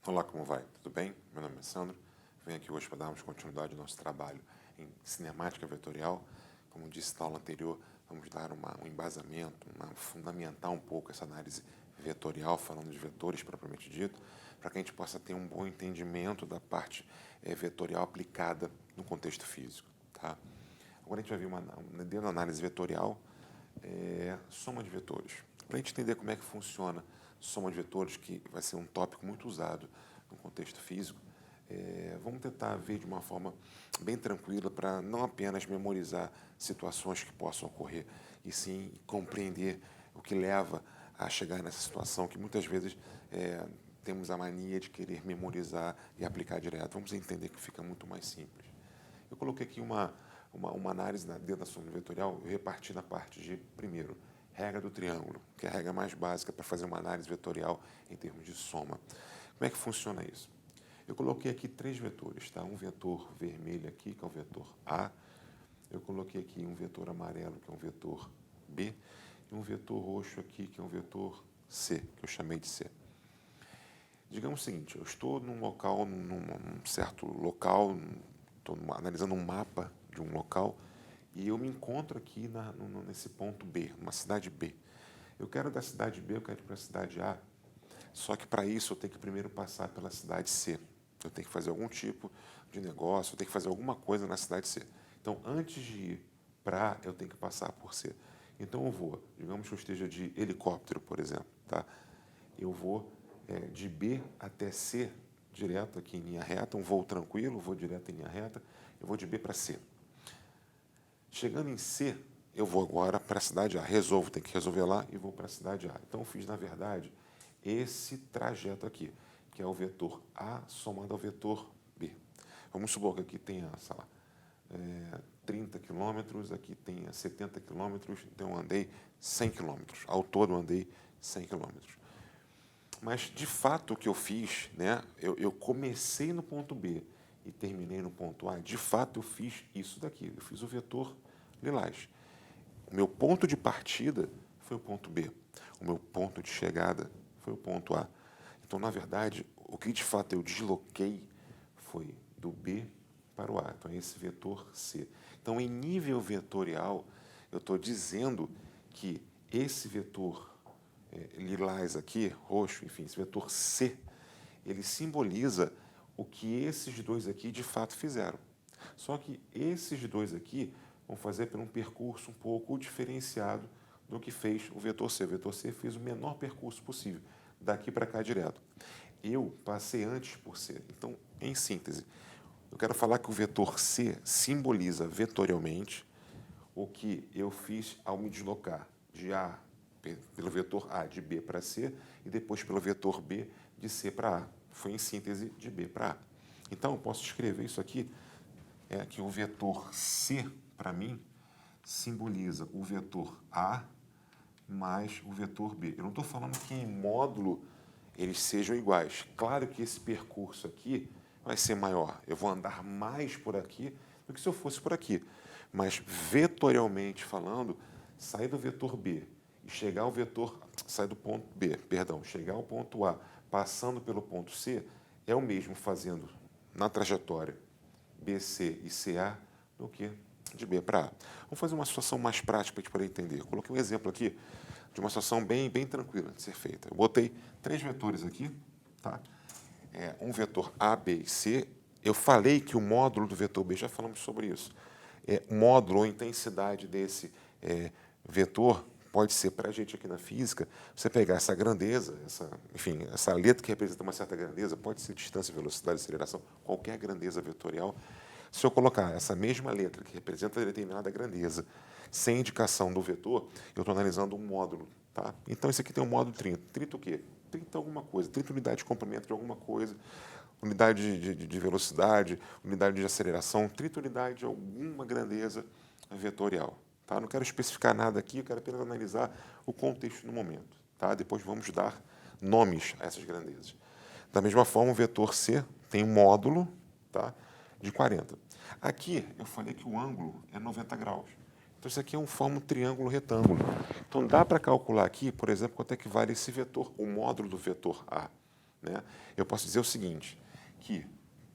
Olá, como vai? Tudo bem? Meu nome é Sandro. Venho aqui hoje para darmos continuidade ao nosso trabalho em cinemática vetorial. Como disse na aula anterior, vamos dar um embasamento, fundamentar um pouco essa análise vetorial, falando de vetores propriamente dito, para que a gente possa ter um bom entendimento da parte vetorial aplicada no contexto físico. Tá? Agora a gente vai ver dentro da análise vetorial, soma de vetores. Para a gente entender como é que funciona soma de vetores, que vai ser um tópico muito usado no contexto físico, vamos tentar ver de uma forma bem tranquila para não apenas memorizar situações que possam ocorrer, e sim compreender o que leva a chegar nessa situação, que muitas vezes temos a mania de querer memorizar e aplicar direto. Vamos entender que fica muito mais simples. Eu coloquei aqui uma análise dentro da soma vetorial, eu reparti na parte de, primeiro, regra do triângulo, que é a regra mais básica para fazer uma análise vetorial em termos de soma. Como é que funciona isso? Eu coloquei aqui três vetores, tá? Um vetor vermelho aqui, que é o vetor A. Eu coloquei aqui um vetor amarelo, que é um vetor B. E um vetor roxo aqui, que é um vetor C, que eu chamei de C. Digamos o seguinte, eu estou num local, num certo local, estou analisando um mapa de um local, e eu me encontro aqui nesse ponto B, numa cidade B. Eu quero da cidade B, eu quero ir para a cidade A, só que para isso eu tenho que primeiro passar pela cidade C. Eu tenho que fazer algum tipo de negócio, eu tenho que fazer alguma coisa na cidade C. Então, antes de ir para A, eu tenho que passar por C. Então, eu vou, digamos que eu esteja de helicóptero, por exemplo, tá? Eu vou de B até C, direto aqui em linha reta, um voo tranquilo, vou direto em linha reta, eu vou de B para C. Chegando em C, eu vou agora para a cidade A. Resolvo, tenho que resolver lá e vou para a cidade A. Então, eu fiz, na verdade, esse trajeto aqui, que é o vetor A somado ao vetor B. Vamos supor que aqui tenha, sei lá, 30 quilômetros, aqui tenha 70 quilômetros, então eu andei 100 quilômetros. Ao todo, eu andei 100 quilômetros. Mas, de fato, o que eu fiz, né, eu comecei no ponto B e terminei no ponto A, de fato, eu fiz isso daqui. Eu fiz o vetor lilás. O meu ponto de partida foi o ponto B. O meu ponto de chegada foi o ponto A. Então, na verdade, o que de fato eu desloquei foi do B para o A. Então, é esse vetor C. Então, em nível vetorial, eu estou dizendo que esse vetor lilás aqui, roxo, enfim, esse vetor C, ele simboliza o que esses dois aqui de fato fizeram. Só que esses dois aqui vão fazer por um percurso um pouco diferenciado do que fez o vetor C. O vetor C fez o menor percurso possível, daqui para cá direto. Eu passei antes por C. Então, em síntese, eu quero falar que o vetor C simboliza vetorialmente o que eu fiz ao me deslocar de A, pelo vetor A, de B para C, e depois pelo vetor B, de C para A. Foi em síntese de B para A. Então, eu posso escrever isso aqui, que o vetor C, para mim, simboliza o vetor A mais o vetor B. Eu não estou falando que em módulo eles sejam iguais. Claro que esse percurso aqui vai ser maior. Eu vou andar mais por aqui do que se eu fosse por aqui. Mas, vetorialmente falando, sair do vetor B e chegar ao vetor... Sair do ponto B, perdão, chegar ao ponto A, passando pelo ponto C, é o mesmo fazendo na trajetória BC e CA do que de B para A. Vamos fazer uma situação mais prática para a gente poder entender. Eu coloquei um exemplo aqui de uma situação bem tranquila de ser feita. Eu botei três vetores aqui, tá? Um vetor A, B e C. Eu falei que o módulo do vetor B, já falamos sobre isso, módulo ou intensidade desse vetor pode ser, para a gente aqui na física, você pegar essa grandeza, enfim, essa letra que representa uma certa grandeza, pode ser distância, velocidade, aceleração, qualquer grandeza vetorial. Se eu colocar essa mesma letra que representa determinada grandeza, sem indicação do vetor, eu estou analisando um módulo. Tá? Então, esse aqui tem um módulo 30. 30 o quê? 30 alguma coisa, 30 unidades de comprimento de alguma coisa, unidade de velocidade, unidade de aceleração, 30 unidades de alguma grandeza vetorial. Tá? Não quero especificar nada aqui, eu quero apenas analisar o contexto no momento. Tá? Depois vamos dar nomes a essas grandezas. Da mesma forma, o vetor C tem um módulo, tá, de 40. Aqui, eu falei que o ângulo é 90 graus. Então, isso aqui forma um triângulo retângulo. Então, dá para calcular aqui, por exemplo, quanto é que vale esse vetor, o módulo do vetor A. né? Eu posso dizer o seguinte, que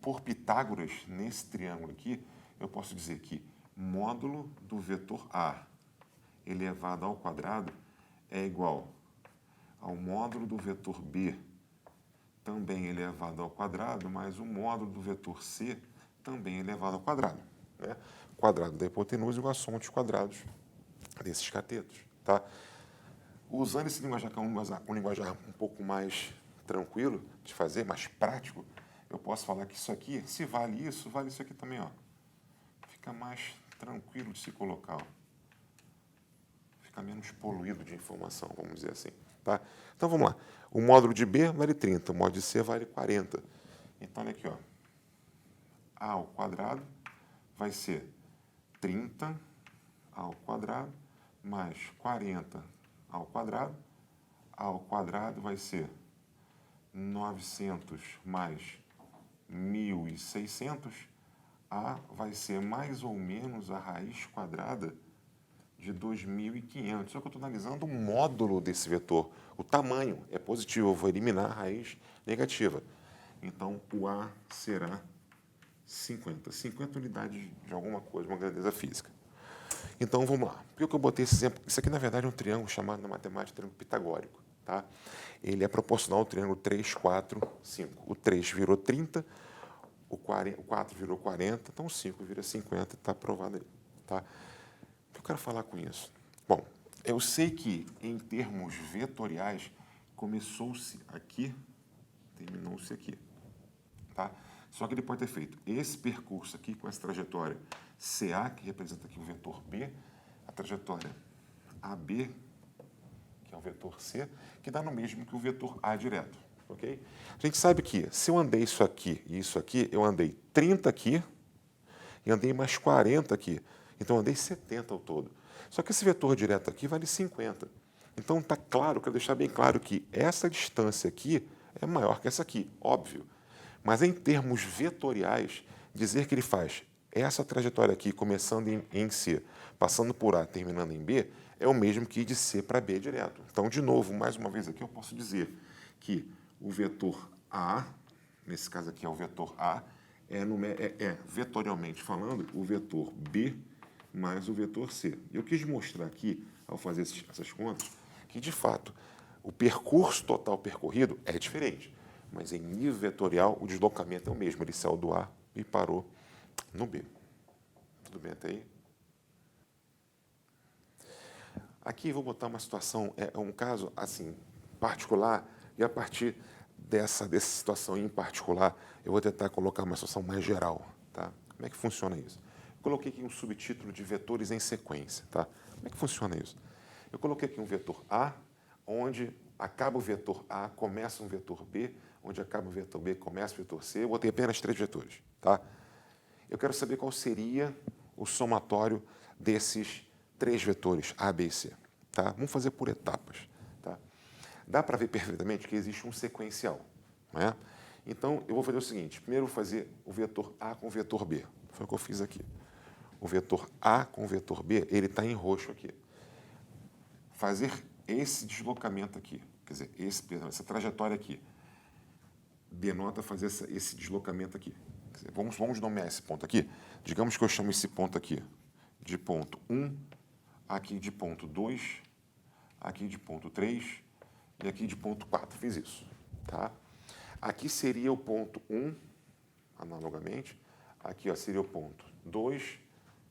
por Pitágoras, nesse triângulo aqui, eu posso dizer que módulo do vetor A elevado ao quadrado é igual ao módulo do vetor B, também elevado ao quadrado, mais o módulo do vetor C, também elevado ao quadrado, né? Quadrado da hipotenusa igual a soma dos quadrados desses catetos, tá? Usando esse linguajar, que é um linguajar um pouco mais tranquilo de fazer, mais prático, eu posso falar que isso aqui, se vale isso aqui também, ó. Fica mais tranquilo de se colocar, ó. Fica menos poluído de informação, vamos dizer assim, tá? Então, vamos lá. O módulo de B vale 30, o módulo de C vale 40. Então, olha aqui, ó. A ao quadrado vai ser 30 ao quadrado mais 40 ao quadrado vai ser 900 mais 1.600, A vai ser mais ou menos a raiz quadrada de 2.500. Só que eu estou analisando o módulo desse vetor. O tamanho é positivo, eu vou eliminar a raiz negativa. Então, o A será 50. 50 unidades de alguma coisa, uma grandeza física. Então, vamos lá. Por que eu botei esse exemplo? Isso aqui, na verdade, é um triângulo chamado na matemática triângulo pitagórico. Tá? Ele é proporcional ao triângulo 3, 4, 5. O 3 virou 30, o 4 virou 40, então o 5 vira 50, está aprovado aí. Tá? O que eu quero falar com isso? Bom, eu sei que, em termos vetoriais, começou-se aqui, terminou-se aqui. Tá? Só que ele pode ter feito esse percurso aqui com essa trajetória CA, que representa aqui o vetor B, a trajetória AB, que é o vetor C, que dá no mesmo que o vetor A direto. Okay? A gente sabe que se eu andei isso aqui e isso aqui, eu andei 30 aqui e andei mais 40 aqui. Então, eu andei 70 ao todo. Só que esse vetor direto aqui vale 50. Então, está claro, quero deixar bem claro que essa distância aqui é maior que essa aqui, óbvio. Mas, em termos vetoriais, dizer que ele faz essa trajetória aqui, começando em C, passando por A, terminando em B, é o mesmo que ir de C para B direto. Então, de novo, mais uma vez aqui, eu posso dizer que o vetor A, nesse caso aqui é o vetor A, é vetorialmente falando, o vetor B mais o vetor C. Eu quis mostrar aqui, ao fazer essas contas, que, de fato, o percurso total percorrido é diferente, mas em nível vetorial o deslocamento é o mesmo. Ele saiu do A e parou no B. Tudo bem até aí? Aqui vou botar uma situação, um caso assim, particular, e a partir dessa situação em particular, eu vou tentar colocar uma situação mais geral. Tá? Como é que funciona isso? Coloquei aqui um subtítulo de vetores em sequência. Tá? Como é que funciona isso? Eu coloquei aqui um vetor A, onde acaba o vetor A, começa um vetor B, onde acaba o vetor B, começa o vetor C. Eu botei apenas 3 vetores. Tá? Eu quero saber qual seria o somatório desses 3 vetores, A, B e C. Tá? Vamos fazer por etapas. Tá? Dá para ver perfeitamente que existe um sequencial. Não é? Então, eu vou fazer o seguinte. Primeiro, eu vou fazer o vetor A com o vetor B. Foi o que eu fiz aqui. O vetor A com o vetor B, ele está em roxo aqui. Fazer esse deslocamento aqui, quer dizer, essa trajetória aqui, denota fazer esse deslocamento aqui. Quer dizer, vamos nomear esse ponto aqui. Digamos que eu chamo esse ponto aqui de ponto 1, aqui de ponto 2, aqui de ponto 3 e aqui de ponto 4. Fiz isso. Tá? Aqui seria o ponto 1, analogamente. Aqui ó, seria o ponto 2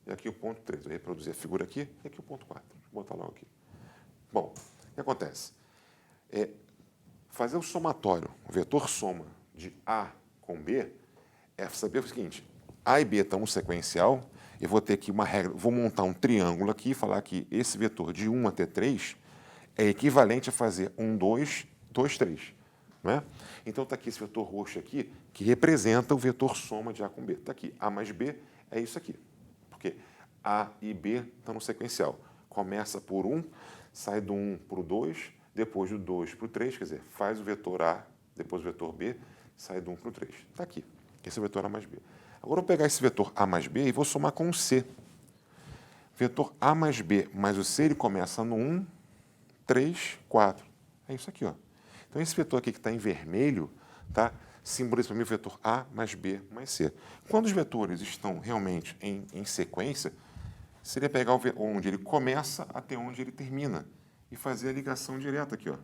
e aqui o ponto 3. Eu reproduzi a figura aqui e aqui o ponto 4. Vou botar logo aqui. Bom, o que acontece? Fazer o somatório, o vetor soma de A com B, é saber o seguinte, A e B estão no sequencial, eu vou ter aqui uma regra, vou montar um triângulo aqui e falar que esse vetor de 1 até 3 é equivalente a fazer 1, 2, 2, 3. Não é? Então, está aqui esse vetor roxo aqui, que representa o vetor soma de A com B. Está aqui, A mais B é isso aqui, porque A e B estão no sequencial. Começa por 1, sai do 1 para o 2, depois do 2 para o 3, quer dizer, faz o vetor A, depois o vetor B, sai do 1 para o 3. Está aqui. Esse é o vetor A mais B. Agora, eu vou pegar esse vetor A mais B e vou somar com o C. Vetor A mais B mais o C, ele começa no 1, 3, 4. É isso aqui, ó. Então, esse vetor aqui que está em vermelho, tá? Simboliza para mim o vetor A mais B mais C. Quando os vetores estão realmente em sequência, seria pegar onde ele começa até onde ele termina e fazer a ligação direta aqui, ó.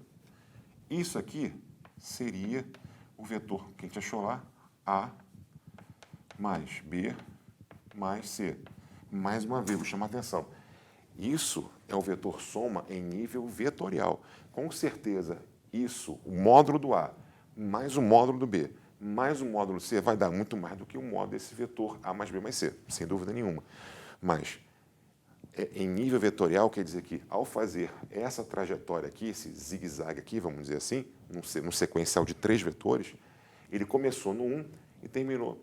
Isso aqui seria o vetor que a gente achou lá, A mais B mais C. Mais uma vez, vou chamar a atenção. Isso é o vetor soma em nível vetorial. Com certeza, isso, o módulo do A, mais o módulo do B, mais o módulo C, vai dar muito mais do que o módulo desse vetor A mais B mais C, sem dúvida nenhuma. Mas, em nível vetorial, quer dizer que, ao fazer essa trajetória aqui, esse zigue-zague aqui, vamos dizer assim, num sequencial de 3 vetores, ele começou no 1 e terminou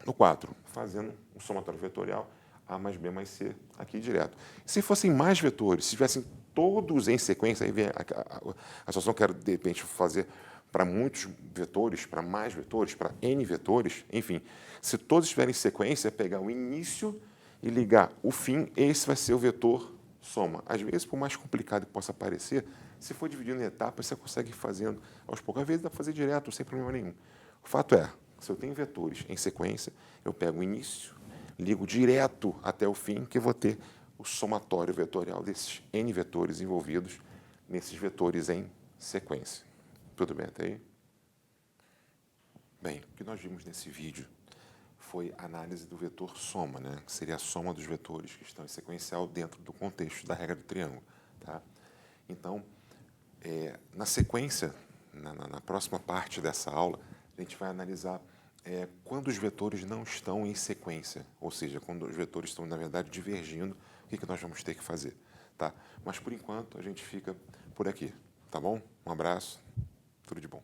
no 4, fazendo um somatório vetorial A mais B mais C aqui direto. Se fossem mais vetores, se tivessem todos em sequência, aí vem a situação que eu quero, de repente, fazer para muitos vetores, para mais vetores, para N vetores, enfim, se todos estiverem em sequência, pegar o início e ligar o fim, esse vai ser o vetor soma. Às vezes, por mais complicado que possa parecer, se for dividindo em etapas, você consegue ir fazendo aos poucos. Às vezes dá para fazer direto, sem problema nenhum. O fato é, se eu tenho vetores em sequência, eu pego o início, ligo direto até o fim, que eu vou ter o somatório vetorial desses N vetores envolvidos nesses vetores em sequência. Tudo bem até aí? Bem, o que nós vimos nesse vídeo foi a análise do vetor soma, né? Que seria a soma dos vetores que estão em sequencial dentro do contexto da regra do triângulo. Tá? Então, na sequência, na próxima parte dessa aula, a gente vai analisar quando os vetores não estão em sequência, ou seja, quando os vetores estão, na verdade, divergindo, o que nós vamos ter que fazer. Tá? Mas, por enquanto, a gente fica por aqui. Tá bom? Um abraço, tudo de bom.